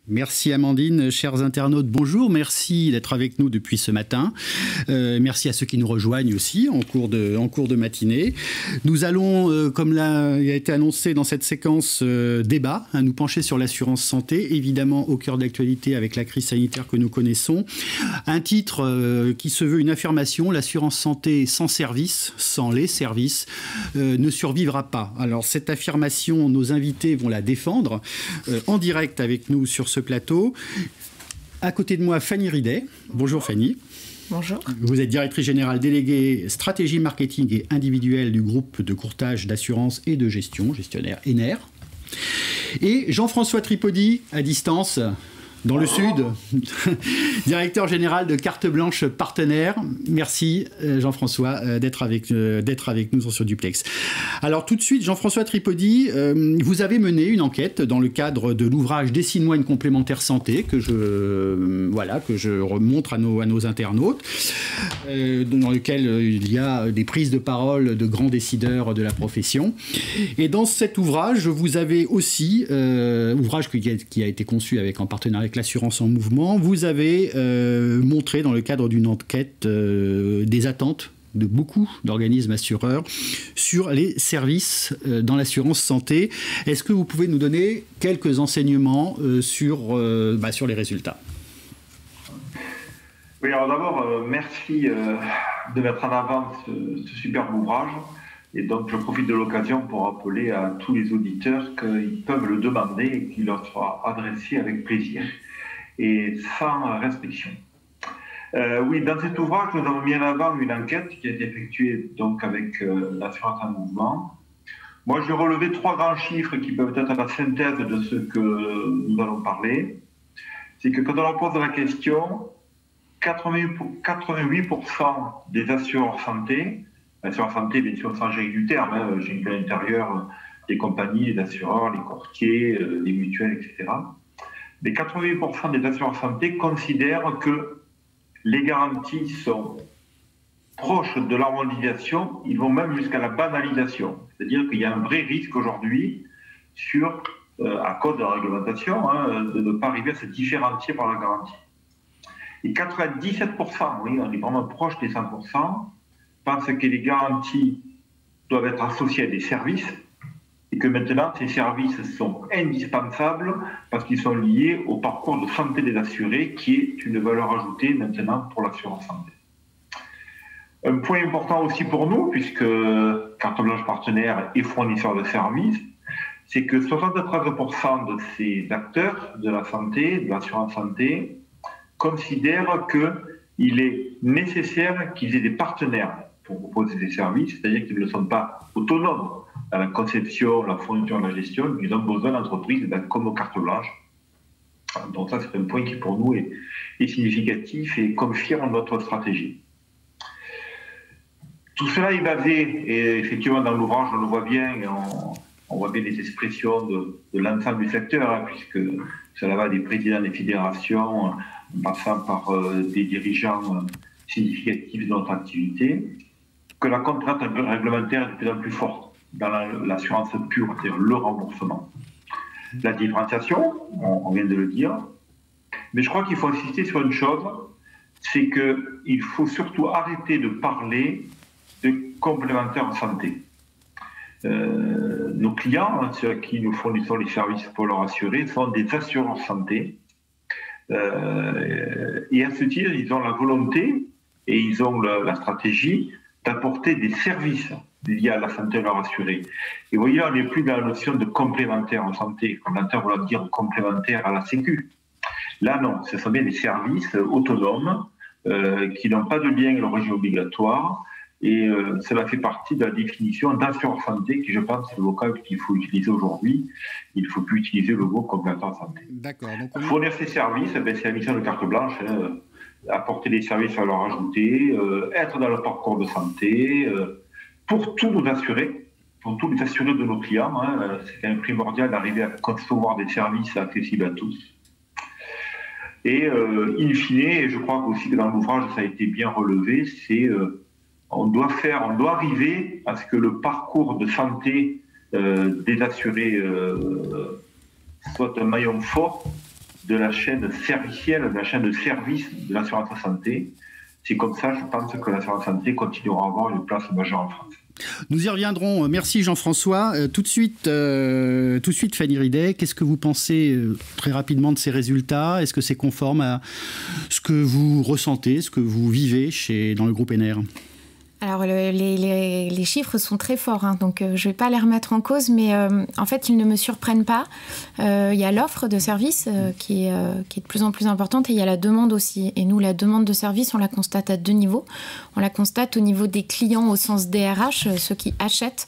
Merci Amandine, chers internautes, bonjour, merci d'être avec nous depuis ce matin. Merci à ceux qui nous rejoignent aussi en cours de matinée. Nous allons, comme il a été annoncé dans cette séquence, débat, nous pencher sur l'assurance santé, évidemment au cœur de l'actualité avec la crise sanitaire que nous connaissons. Un titre qui se veut une affirmation, l'assurance santé sans service, sans les services, ne survivra pas. Alors cette affirmation, nos invités vont la défendre en direct avec nous sur ce plateau. À côté de moi, Fanny Ridet. Bonjour Fanny. Bonjour. Vous êtes directrice générale déléguée stratégie marketing et individuelle du groupe de courtage d'assurance et de gestion, gestionnaire ENER. Et Jean-François Tripodi, à distance, dans le Sud, directeur général de Carte Blanche Partenaire. Merci Jean-François d'être avec nous sur Duplex. Alors tout de suite, Jean-François Tripodi, vous avez mené une enquête dans le cadre de l'ouvrage Dessine-moi une complémentaire santé que je remontre à nos internautes, dans lequel il y a des prises de parole de grands décideurs de la profession. Et dans cet ouvrage, vous avez aussi, ouvrage qui a été conçu en partenariat avec l'assurance en mouvement, vous avez montré dans le cadre d'une enquête des attentes de beaucoup d'organismes assureurs sur les services dans l'assurance santé. Est-ce que vous pouvez nous donner quelques enseignements sur les résultats? Oui, alors d'abord, merci de mettre en avant ce superbe ouvrage. Et donc, je profite de l'occasion pour rappeler à tous les auditeurs qu'ils peuvent le demander et qu'il leur sera adressé avec plaisir et sans restriction. Oui, dans cet ouvrage, nous avons mis en avant une enquête qui a été effectuée donc avec l'assurance en mouvement. Moi, j'ai relevé 3 grands chiffres qui peuvent être la synthèse de ce que nous allons parler. C'est que quand on leur pose la question, 88% des assureurs santé, l'assurance santé, bien sûr, sans gérer du terme, j'ai à l'intérieur des compagnies, les assureurs, les courtiers, les mutuelles, etc. Mais 88% des assureurs santé considèrent que les garanties sont proches de l'harmonisation, ils vont même jusqu'à la banalisation. C'est-à-dire qu'il y a un vrai risque aujourd'hui à cause de la réglementation, de ne pas arriver à se différencier par la garantie. Et 97%, oui, on est vraiment proche des 100%, pensent que les garanties doivent être associées à des services et que maintenant ces services sont indispensables parce qu'ils sont liés au parcours de santé des assurés qui est une valeur ajoutée maintenant pour l'assurance santé. Un point important aussi pour nous, puisque Carte Blanche Partenaire est fournisseur de services, c'est que 73% de ces acteurs de la santé, de l'assurance santé, considèrent qu'il est nécessaire qu'ils aient des partenaires pour proposer des services, c'est-à-dire qu'ils ne sont pas autonomes dans la conception, la fourniture, la gestion, ils ont besoin d'entreprises comme Carte Blanche. Donc ça, c'est un point qui pour nous est significatif et confirme notre stratégie. Tout cela est basé, et effectivement dans l'ouvrage on le voit bien, on voit bien les expressions de l'ensemble du secteur, puisque cela va des présidents des fédérations, en passant par des dirigeants significatifs de notre activité, que la contrainte réglementaire est de plus en plus forte dans l'assurance pure, c'est-à-dire le remboursement. La différenciation, on vient de le dire, mais je crois qu'il faut insister sur une chose, c'est qu'il faut surtout arrêter de parler de complémentaires en santé. Nos clients, ceux à qui nous fournissons les services pour leur assurer, sont des assureurs santé. Et à ce titre, ils ont la volonté et ils ont la stratégie d'apporter des services liés à la santé de leur assuré. Et vous voyez, on n'est plus dans la notion de complémentaire en santé. Complémentaire, on va dire complémentaire à la Sécu. Là, non, ce sont bien des services autonomes qui n'ont pas de lien avec le régime obligatoire. Et cela fait partie de la définition d'assureur santé, qui, je pense, est le vocable qu'il faut utiliser aujourd'hui. Il ne faut plus utiliser le mot complémentaire santé. D'accord. Donc fournir ces services, c'est la mission de Carte Blanche. Apporter des services à leur ajouter, être dans le parcours de santé, pour tous nos assurés, pour tous les assurés de nos clients. C'est quand même primordial d'arriver à concevoir des services accessibles à tous. Et in fine, et je crois aussi que dans l'ouvrage ça a été bien relevé, c'est on doit arriver à ce que le parcours de santé des assurés soit un maillon fort de la chaîne servicielle, de la chaîne de service de l'assurance santé. C'est comme ça, je pense, que l'assurance santé continuera à avoir une place majeure en France. Nous y reviendrons. Merci Jean-François. Tout de suite, Fanny Ridet, qu'est-ce que vous pensez très rapidement de ces résultats? Est-ce que c'est conforme à ce que vous ressentez, ce que vous vivez dans le groupe ENER? Alors les chiffres sont très forts, hein, donc je ne vais pas les remettre en cause, mais en fait ils ne me surprennent pas. Il y a l'offre de service qui est de plus en plus importante, et il y a la demande aussi. Et nous, la demande de service, on la constate à 2 niveaux. On la constate au niveau des clients au sens DRH, ceux qui achètent.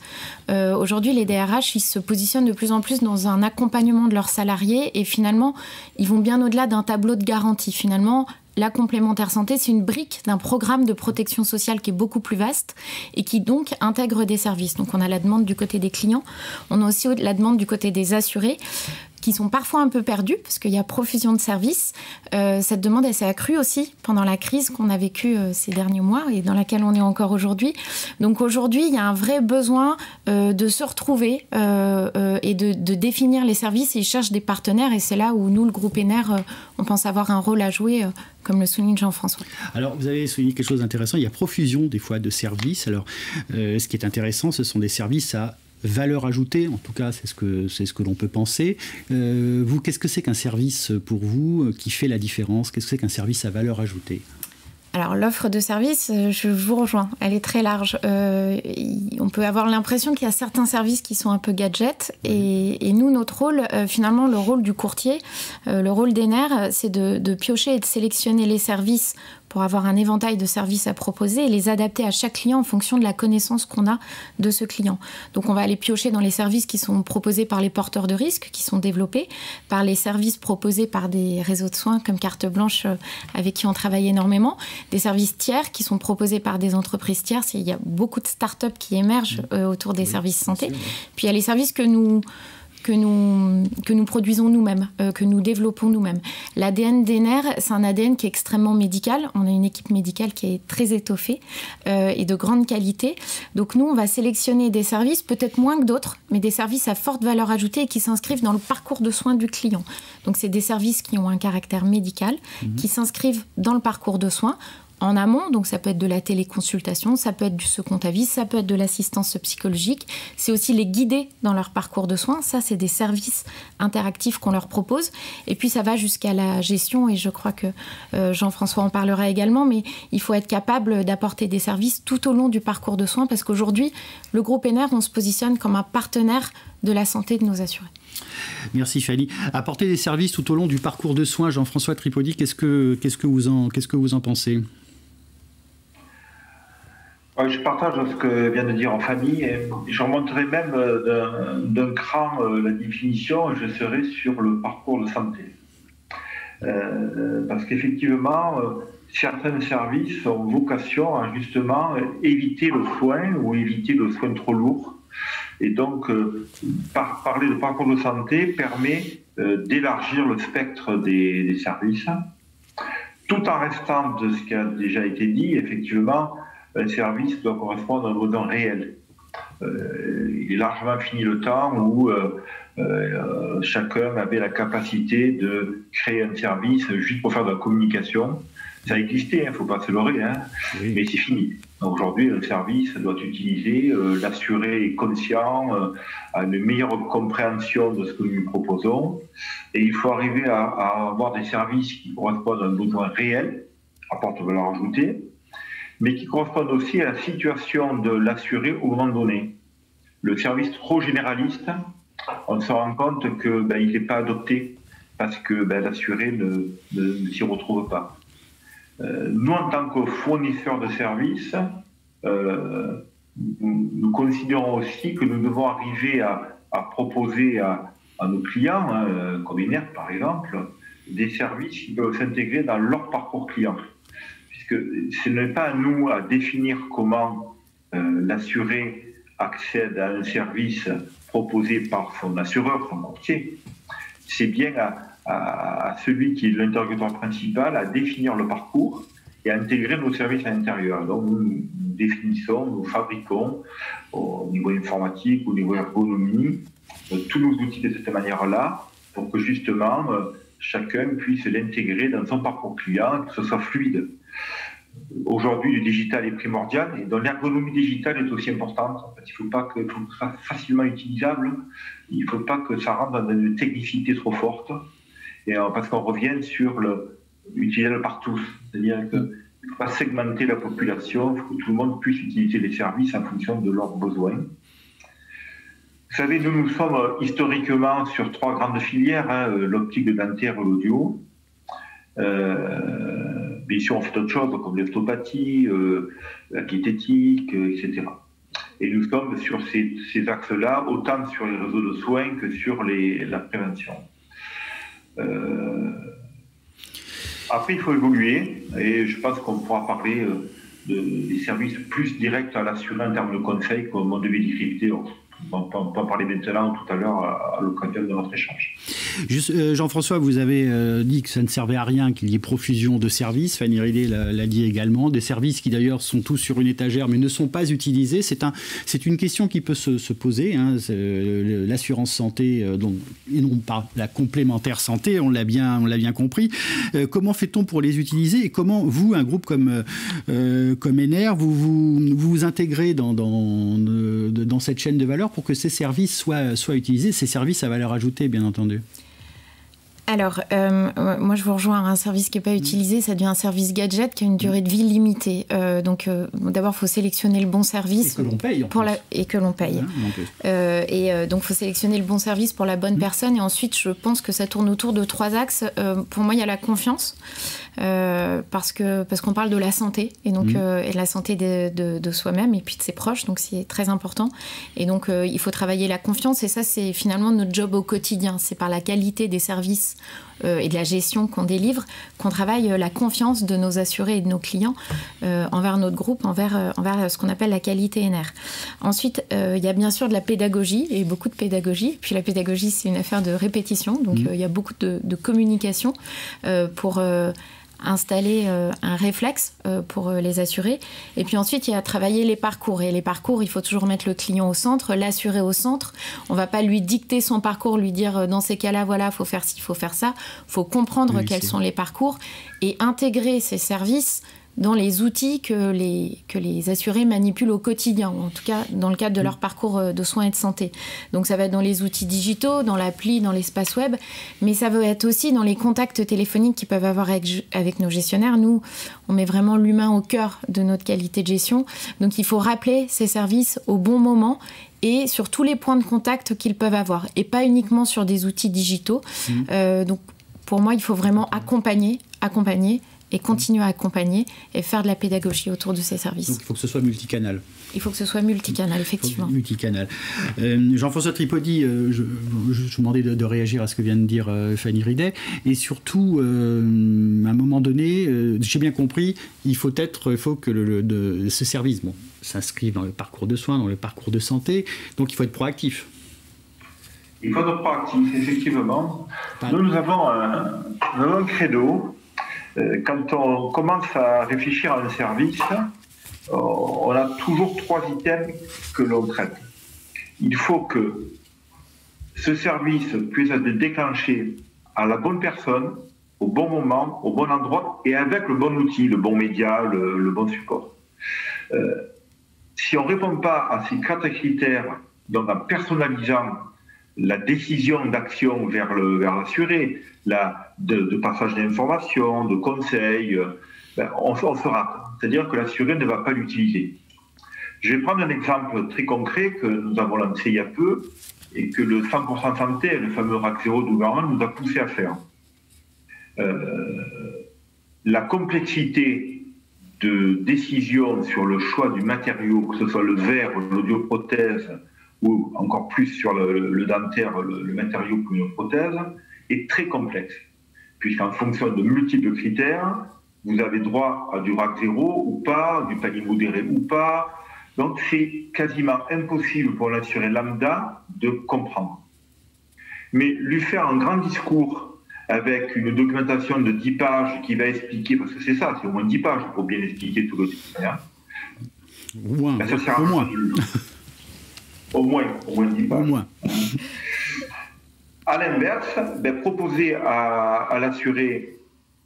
Aujourd'hui, les DRH, ils se positionnent de plus en plus dans un accompagnement de leurs salariés, et finalement, ils vont bien au-delà d'un tableau de garantie. Finalement, la complémentaire santé, c'est une brique d'un programme de protection sociale qui est beaucoup plus vaste et qui donc intègre des services. Donc on a la demande du côté des clients, on a aussi la demande du côté des assurés, qui sont parfois un peu perdus parce qu'il y a profusion de services. Cette demande, elle s'est accrue aussi pendant la crise qu'on a vécue ces derniers mois et dans laquelle on est encore aujourd'hui. Donc aujourd'hui, il y a un vrai besoin de se retrouver et de définir les services, et ils cherchent des partenaires, et c'est là où nous, le groupe ENER, on pense avoir un rôle à jouer, comme le souligne Jean-François. Alors, vous avez souligné quelque chose d'intéressant, il y a profusion des fois de services. Alors, ce qui est intéressant, ce sont des services à valeur ajoutée, en tout cas c'est ce que l'on peut penser. Vous, qu'est-ce que c'est qu'un service pour vous qui fait la différence? Qu'est-ce que c'est qu'un service à valeur ajoutée? Alors l'offre de service, je vous rejoins, elle est très large. On peut avoir l'impression qu'il y a certains services qui sont un peu gadgets, et nous, notre rôle, finalement le rôle du courtier, le rôle d'ENER, c'est de piocher et de sélectionner les services pour avoir un éventail de services à proposer et les adapter à chaque client en fonction de la connaissance qu'on a de ce client. Donc on va aller piocher dans les services qui sont proposés par les porteurs de risques, qui sont développés, par les services proposés par des réseaux de soins comme Carte Blanche, avec qui on travaille énormément, des services tiers qui sont proposés par des entreprises tierces. Il y a beaucoup de start-up qui émergent autour des services santé. Puis il y a les services que nous produisons nous-mêmes, que nous développons nous-mêmes. L'ADN d'ENER, c'est un ADN qui est extrêmement médical. On a une équipe médicale qui est très étoffée et de grande qualité. Donc nous, on va sélectionner des services, peut-être moins que d'autres, mais des services à forte valeur ajoutée et qui s'inscrivent dans le parcours de soins du client. Donc c'est des services qui ont un caractère médical, qui s'inscrivent dans le parcours de soins en amont, donc ça peut être de la téléconsultation, ça peut être du second avis, ça peut être de l'assistance psychologique. C'est aussi les guider dans leur parcours de soins. Ça, c'est des services interactifs qu'on leur propose. Et puis, ça va jusqu'à la gestion, et je crois que Jean-François en parlera également, mais il faut être capable d'apporter des services tout au long du parcours de soins, parce qu'aujourd'hui, le groupe ENER, on se positionne comme un partenaire de la santé de nos assurés. Merci Fanny. Apporter des services tout au long du parcours de soins, Jean-François Tripodi, qu'est-ce que vous en pensez ? Je partage ce que vient de dire Fanny, et je remonterai même d'un cran la définition, je serai sur le parcours de santé. Parce qu'effectivement, certains services ont vocation à justement éviter le soin ou éviter le soin trop lourd. Et donc, parler de parcours de santé permet d'élargir le spectre des services, tout en restant de ce qui a déjà été dit, effectivement, un service doit correspondre à un besoin réel. Il est largement fini le temps où chacun avait la capacité de créer un service juste pour faire de la communication. Ça existait, il ne faut pas se leurrer, oui. Mais c'est fini. Aujourd'hui, le service doit utiliser, l'assuré est conscient, a une meilleure compréhension de ce que nous lui proposons. Et il faut arriver à avoir des services qui correspondent à un besoin réel, apportent de valeur ajoutée, mais qui correspondent aussi à la situation de l'assuré au moment donné. Le service trop généraliste, on se rend compte qu'il n'est pas adopté parce que l'assuré ne s'y retrouve pas. Nous, en tant que fournisseurs de services, nous considérons aussi que nous devons arriver à proposer à nos clients, comme ENER par exemple, des services qui peuvent s'intégrer dans leur parcours client. Puisque ce n'est pas à nous à définir comment l'assuré accède à un service proposé par son assureur, son courtier. C'est bien à celui qui est l'interlocuteur principal à définir le parcours et à intégrer nos services à l'intérieur. Donc nous définissons, nous fabriquons au niveau informatique, au niveau ergonomie, tous nos outils de cette manière-là, pour que justement chacun puisse l'intégrer dans son parcours client, que ce soit fluide. Aujourd'hui, le digital est primordial et donc l'ergonomie digitale est aussi importante. En fait, il faut que ce soit facilement utilisable, il ne faut pas que ça rentre dans une technicité trop forte, et parce qu'on revient sur l'utilisable par tous. C'est-à-dire qu'il ne faut pas segmenter la population, il faut que tout le monde puisse utiliser les services en fonction de leurs besoins. Vous savez, nous sommes historiquement sur 3 grandes filières, l'optique, le dentaire et l'audio. Bien sûr, on fait d'autres choses comme l'optopathie, la diététique, etc. Et nous sommes sur ces axes-là, autant sur les réseaux de soins que sur la prévention. Après, il faut évoluer, et je pense qu'on pourra parler des services plus directs à l'assuré en termes de conseils, comme mode de vie décrypté. On peut en parler maintenant ou tout à l'heure à l'occasion de notre échange. Jean-François, vous avez dit que ça ne servait à rien qu'il y ait profusion de services. Fanny Ridé l'a dit également. Des services qui d'ailleurs sont tous sur une étagère mais ne sont pas utilisés. C'est une question qui peut se poser. L'assurance santé, et non pas la complémentaire santé, on l'a bien compris. Comment fait-on pour les utiliser et comment vous, un groupe comme ENER, vous intégrez dans cette chaîne de valeur pour que ces services soient utilisés, ces services à valeur ajoutée, bien entendu? Alors, moi, je vous rejoins. Un service qui n'est pas utilisé, ça devient un service gadget qui a une durée de vie limitée. D'abord, il faut sélectionner le bon service. Et que l'on paye. Et que l'on paye. Donc, il faut sélectionner le bon service pour la bonne personne. Et ensuite, je pense que ça tourne autour de 3 axes. Pour moi, il y a la confiance. Parce qu'on parle de la santé et donc et de la santé de soi-même et puis de ses proches, donc c'est très important. Et donc il faut travailler la confiance, et ça c'est finalement notre job au quotidien. C'est par la qualité des services et de la gestion qu'on délivre qu'on travaille la confiance de nos assurés et de nos clients envers notre groupe, envers ce qu'on appelle la qualité ENER. Ensuite, il y a bien sûr de la pédagogie, et beaucoup de pédagogie. Puis la pédagogie, c'est une affaire de répétition, donc il y a beaucoup de communication pour installer un réflexe pour les assurés. Et puis ensuite, il y a travailler les parcours. Et les parcours, il faut toujours mettre le client au centre, l'assuré au centre. On ne va pas lui dicter son parcours, lui dire dans ces cas-là, voilà, il faut faire ci, il faut faire ça. Il faut comprendre quels sont les parcours et intégrer ces services dans les outils que les assurés manipulent au quotidien, ou en tout cas dans le cadre de leur parcours de soins et de santé. Donc ça va être dans les outils digitaux, dans l'appli, dans l'espace web, mais ça va être aussi dans les contacts téléphoniques qu'ils peuvent avoir avec nos gestionnaires. Nous, on met vraiment l'humain au cœur de notre qualité de gestion, donc il faut rappeler ces services au bon moment et sur tous les points de contact qu'ils peuvent avoir, et pas uniquement sur des outils digitaux. Donc pour moi, il faut vraiment accompagner et continuer à accompagner et faire de la pédagogie autour de ces services. Donc il faut que ce soit multicanal. Il faut que ce soit multicanal, effectivement. Multicanal. Jean-François Tripodi, je vous demandais de réagir à ce que vient de dire Fanny Ridé. Et surtout, à un moment donné, j'ai bien compris, il faut que ce service s'inscrive dans le parcours de soins, dans le parcours de santé. Donc il faut être proactif. Il faut être proactif, effectivement. Nous avons un credo. Quand on commence à réfléchir à un service, on a toujours 3 items que l'on traite. Il faut que ce service puisse être déclenché à la bonne personne, au bon moment, au bon endroit et avec le bon outil, le bon média, le bon support. Si on ne répond pas à ces 4 critères, donc en personnalisant la décision d'action vers l'assuré, de passage d'informations, de conseils, on se rate. C'est-à-dire que l'assuré ne va pas l'utiliser. Je vais prendre un exemple très concret que nous avons lancé il y a peu et que le 100% santé, le fameux RAC 0 du gouvernement, nous a poussé à faire. La complexité de décision sur le choix du matériau, que ce soit le verre, l'audioprothèse, ou encore plus sur le dentaire, le matériau pour une prothèse, est très complexe. Puisqu'en fonction de multiples critères, vous avez droit à du RAC 0 ou pas, du panier modéré ou pas. Donc c'est quasiment impossible pour l'assuré lambda de comprendre. Mais lui faire un grand discours avec une documentation de 10 pages qui va expliquer, parce que c'est ça, c'est au moins 10 pages pour bien expliquer tout le détail. Ça sert à rien. Au moins 10 pages. À l'inverse, proposer à l'assuré,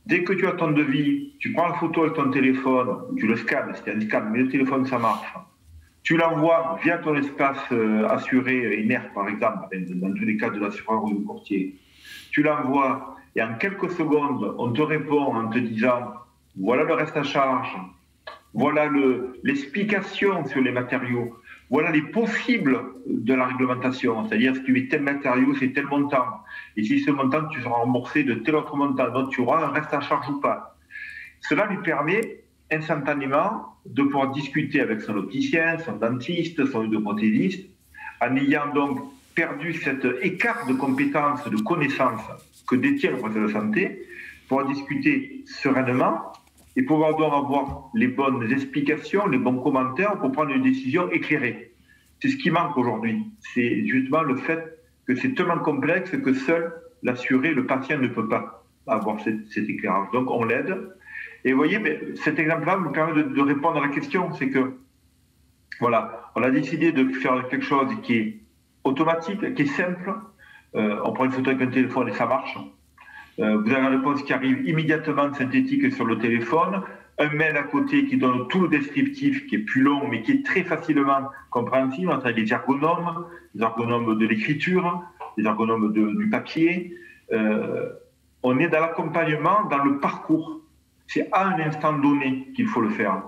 dès que tu as ton devis, tu prends la photo avec ton téléphone, tu le scannes, c'est un scan, mais le téléphone ça marche. Tu l'envoies via ton espace assuré ENER par exemple, dans tous les cas de l'assureur ou du courtier. Tu l'envoies et en quelques secondes, on te répond en te disant voilà le reste à charge, voilà l'explication sur les matériaux, voilà les possibles de la réglementation, c'est-à-dire si tu mets tel matériau, c'est tel montant. Et si ce montant, tu seras remboursé de tel autre montant, donc tu auras un reste à charge ou pas. Cela lui permet instantanément de pouvoir discuter avec son opticien, son dentiste, son orthoprothésiste, en ayant donc perdu cet écart de compétences, de connaissances que détient le professionnel de santé, pour discuter sereinement et pouvoir donc avoir les bonnes explications, les bons commentaires pour prendre une décision éclairée. C'est ce qui manque aujourd'hui. C'est justement le fait que c'est tellement complexe que seul l'assuré, le patient ne peut pas avoir cet éclairage. Donc on l'aide. Et vous voyez, cet exemple-là me permet de répondre à la question. C'est que, voilà, on a décidé de faire quelque chose qui est automatique, qui est simple. On prend une photo avec un téléphone et ça marche. Vous avez la réponse qui arrive immédiatement synthétique sur le téléphone, un mail à côté qui donne tout le descriptif qui est plus long mais qui est très facilement compréhensible entre les ergonomes de l'écriture, les ergonomes du papier. On est dans l'accompagnement, dans le parcours. C'est à un instant donné qu'il faut le faire.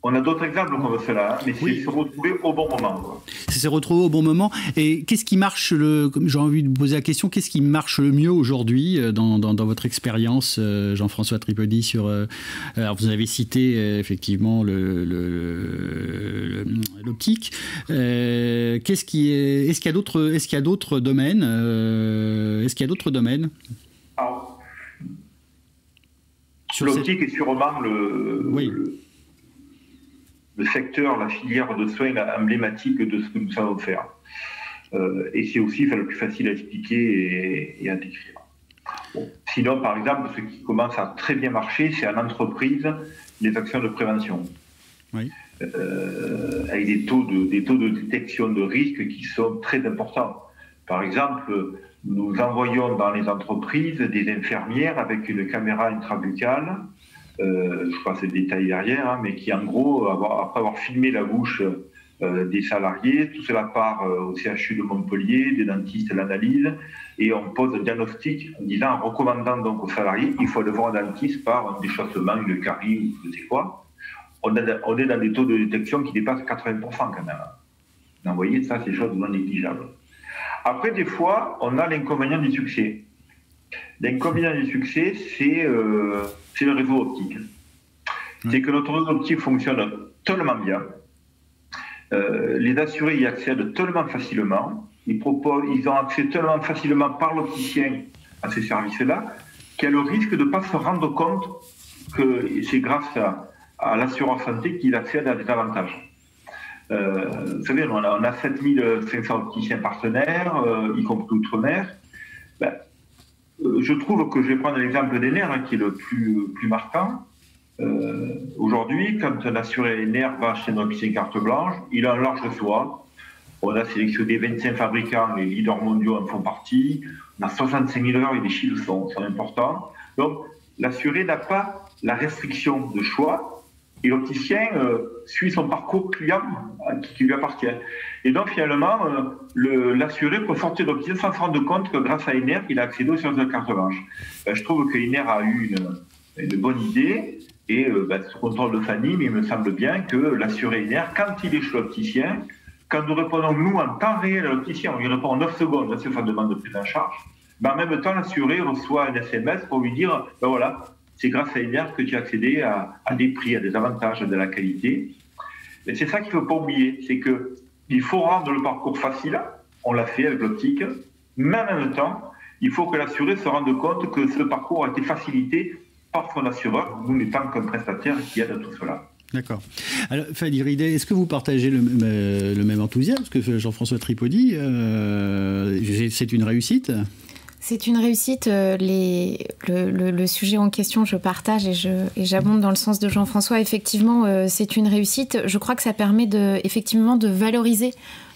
On a d'autres exemples comme cela, mais c'est se retrouver au bon moment. C'est se retrouver au bon moment. Et qu'est-ce qui marche, j'ai envie de vous poser la question, qu'est-ce qui marche le mieux aujourd'hui dans votre expérience, Jean-François Tripodi, sur... alors vous avez cité effectivement l'optique. Est-ce qu'il y a d'autres domaines Alors, l'optique est sûrement le secteur, la filière de soins emblématique de ce que nous savons faire. Et c'est aussi le plus facile à expliquer et à décrire. Bon. Sinon, par exemple, ce qui commence à très bien marcher, c'est en entreprise, les actions de prévention. Oui. Avec des taux de détection de risque qui sont très importants. Par exemple, nous envoyons dans les entreprises des infirmières avec une caméra intrabuccale, je passe le détail derrière, mais qui en gros, après avoir filmé la bouche des salariés, tout cela part au CHU de Montpellier, des dentistes l'analyse, et on pose un diagnostic en recommandant donc aux salariés, il faut aller voir un dentiste par un déchaussement, une carie ou je ne sais quoi. On est dans des taux de détection qui dépassent 80% quand même. Donc, vous voyez, ça, c'est des choses non négligeables. Après, des fois, on a l'inconvénient du succès. L'inconvénient du succès, c'est le réseau optique. C'est que notre réseau optique fonctionne tellement bien. Les assurés y accèdent tellement facilement. Ils ont accès tellement facilement par l'opticien à ces services-là qu'il y a le risque de ne pas se rendre compte que c'est grâce à l'assureur santé qu'il accède à des avantages. Vous savez, on a 7500 opticiens partenaires, y compris outre-mer. Je trouve que je vais prendre l'exemple d'ENER, qui est le plus marquant. Aujourd'hui, quand un assuré ENER va acheter un opticien carte blanche, il a un large choix. On a sélectionné 25 fabricants, les leaders mondiaux en font partie. On a 65 000 heures et les chiffres sont importants. Donc, l'assuré n'a pas la restriction de choix. Et l'opticien suit son parcours client qui lui appartient. Et donc, finalement, l'assuré peut sortir de l'opticien sans se rendre compte que grâce à ENER, il a accédé aux services de carte blanche. Je trouve que ENER a eu une bonne idée. Et sous contrôle de Fanny, mais il me semble bien que l'assuré ENER, quand il est chez l'opticien, quand nous répondons, nous, en temps réel à l'opticien, on lui répond en 9 secondes, là, c'est sa demande de prise en charge, en même temps, l'assuré reçoit un SMS pour lui dire, voilà, c'est grâce à ENER que tu as accédé à des prix, à des avantages, à de la qualité. Mais c'est ça qu'il ne faut pas oublier, c'est qu'il faut rendre le parcours facile, on l'a fait avec l'optique, mais en même temps, il faut que l'assuré se rende compte que ce parcours a été facilité par son assureur, nous n'étant qu'un prestataire qui aide à tout cela. D'accord. Alors, Fanny Ridet, est-ce que vous partagez le même enthousiasme que Jean-François Tripodi c'est une réussite ? C'est une réussite. Le sujet en question, je partage et j'abonde dans le sens de Jean-François. Effectivement, c'est une réussite. Je crois que ça permet effectivement de valoriser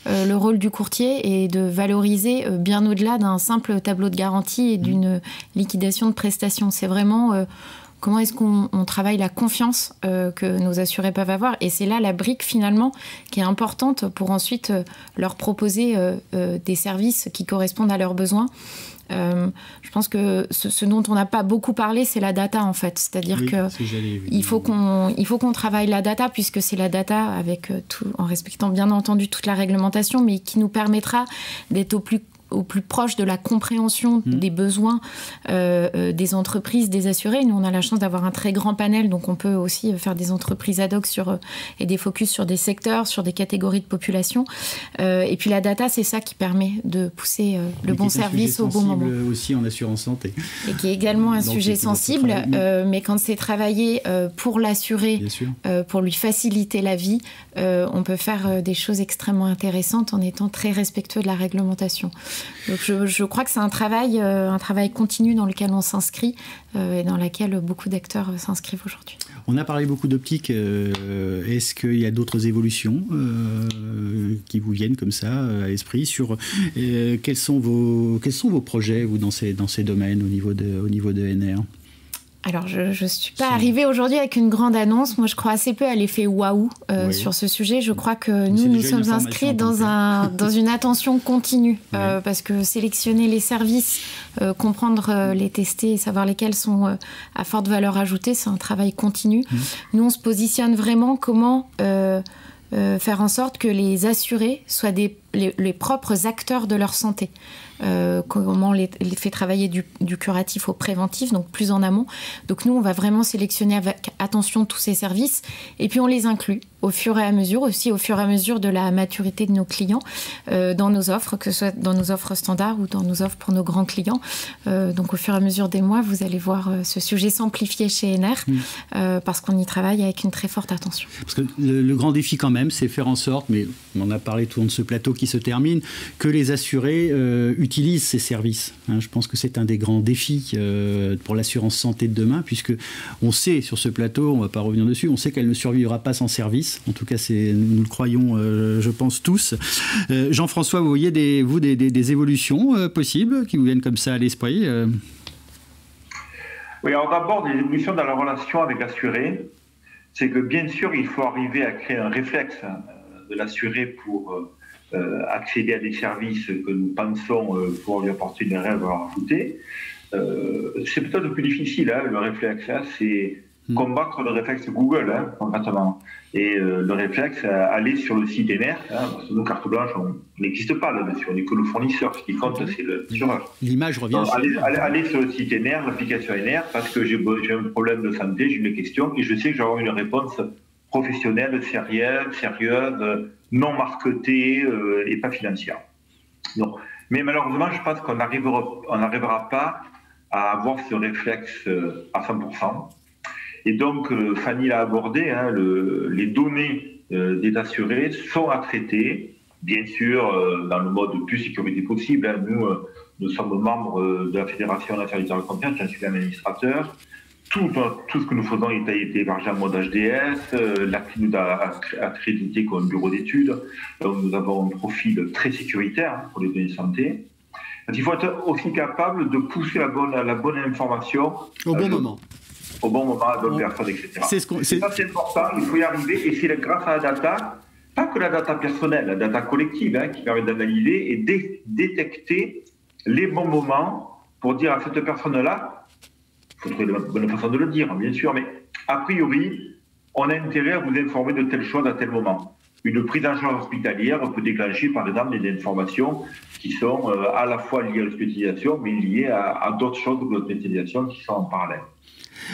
le rôle du courtier est de valoriser bien au-delà d'un simple tableau de garantie et d'une liquidation de prestations. C'est vraiment comment est-ce qu'on travaille la confiance que nos assurés peuvent avoir. Et c'est là la brique finalement qui est importante pour ensuite leur proposer des services qui correspondent à leurs besoins. Je pense que ce dont on n'a pas beaucoup parlé, c'est la data en fait. C'est-à-dire qu'il faut qu'on travaille la data, puisque c'est la data avec tout, en respectant bien entendu toute la réglementation, mais qui nous permettra d'être au plus proche de la compréhension des besoins des entreprises, des assurés. Nous, on a la chance d'avoir un très grand panel, donc on peut aussi faire des entreprises ad hoc et des focus sur des secteurs, sur des catégories de population. Et puis la data, c'est ça qui permet de pousser le bon service au bon moment. Aussi en assurance santé. Et qui est également un sujet sensible, mais quand c'est travaillé pour l'assuré, pour lui faciliter la vie, on peut faire des choses extrêmement intéressantes en étant très respectueux de la réglementation. Donc je crois que c'est un travail continu dans lequel on s'inscrit et dans lequel beaucoup d'acteurs s'inscrivent aujourd'hui. On a parlé beaucoup d'optique. Est-ce qu'il y a d'autres évolutions qui vous viennent comme ça à l'esprit sur quels sont vos projets vous dans ces domaines au niveau de NR? Alors, je ne suis pas arrivée aujourd'hui avec une grande annonce. Moi, je crois assez peu à l'effet waouh sur ce sujet. Je crois que nous sommes inscrits dans une attention continue parce que sélectionner les services, comprendre les tester et savoir lesquels sont à forte valeur ajoutée, c'est un travail continu. Nous, on se positionne vraiment comment faire en sorte que les assurés soient les propres acteurs de leur santé. Comment on les fait travailler du curatif au préventif, donc plus en amont. Donc nous, on va vraiment sélectionner avec attention tous ces services et puis on les inclut au fur et à mesure, aussi au fur et à mesure de la maturité de nos clients dans nos offres, que ce soit dans nos offres standards ou dans nos offres pour nos grands clients. Donc au fur et à mesure des mois, vous allez voir ce sujet s'amplifier chez NR parce qu'on y travaille avec une très forte attention. Parce que le grand défi quand même, c'est faire en sorte, mais on en a parlé tout au long de ce plateau qui se termine, que les assurés utilisent ces services. Je pense que c'est un des grands défis pour l'assurance santé de demain, puisque on sait sur ce plateau, on ne va pas revenir dessus, on sait qu'elle ne survivra pas sans service. En tout cas, nous le croyons, je pense tous. Jean-François, vous voyez des évolutions possibles qui vous viennent comme ça à l'esprit Oui, alors d'abord, des évolutions dans la relation avec l'assuré. C'est que bien sûr, il faut arriver à créer un réflexe de l'assuré pour accéder à des services que nous pensons pouvoir lui apporter une réelle valeur ajoutée. C'est peut-être le plus difficile, le réflexe. C'est combattre le réflexe Google, concrètement. Et le réflexe, aller sur le site NR, parce que nous, carte blanche, on n'existe pas là-dessus, on n'est que le fournisseur. Ce qui compte, c'est l'assureur. L'image revient. Donc, aller sur le site NR, l'application NR, parce que j'ai un problème de santé, j'ai des questions, et je sais que j'aurai une réponse professionnelle, sérieuse, non marketée et pas financière. Donc, mais malheureusement, je pense qu'on n'arrivera pas à avoir ce réflexe à 100%. Et donc, Fanny l'a abordé, les données des assurés sont à traiter, bien sûr, dans le mode le plus sécurité possible. Nous sommes membres de la Fédération nationale de confiance, j'en suis l'administrateur. Tout ce que nous faisons est hébergé en mode HDS, la CNUD a accrédité comme bureau d'études, donc nous avons un profil très sécuritaire pour les données de santé. Donc, il faut être aussi capable de pousser la bonne information au bon moment. Au bon moment, à la bonne personne, etc. C'est important, il faut y arriver, et c'est grâce à la data, pas que la data personnelle, la data collective, qui permet d'analyser et détecter les bons moments pour dire à cette personne-là, il faut trouver la bonne façon de le dire, bien sûr, mais a priori, on a intérêt à vous informer de telle chose à tel moment. Une prise en charge hospitalière peut déclencher, par exemple, des informations qui sont à la fois liées à l'hospitalisation, mais liées à d'autres choses de l'hospitalisation qui sont en parallèle.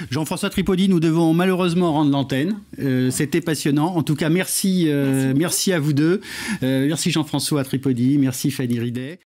Jean-François Tripodi, nous devons malheureusement rendre l'antenne. C'était passionnant. En tout cas, merci à vous deux. Merci Jean-François Tripodi, merci Fanny Ridet.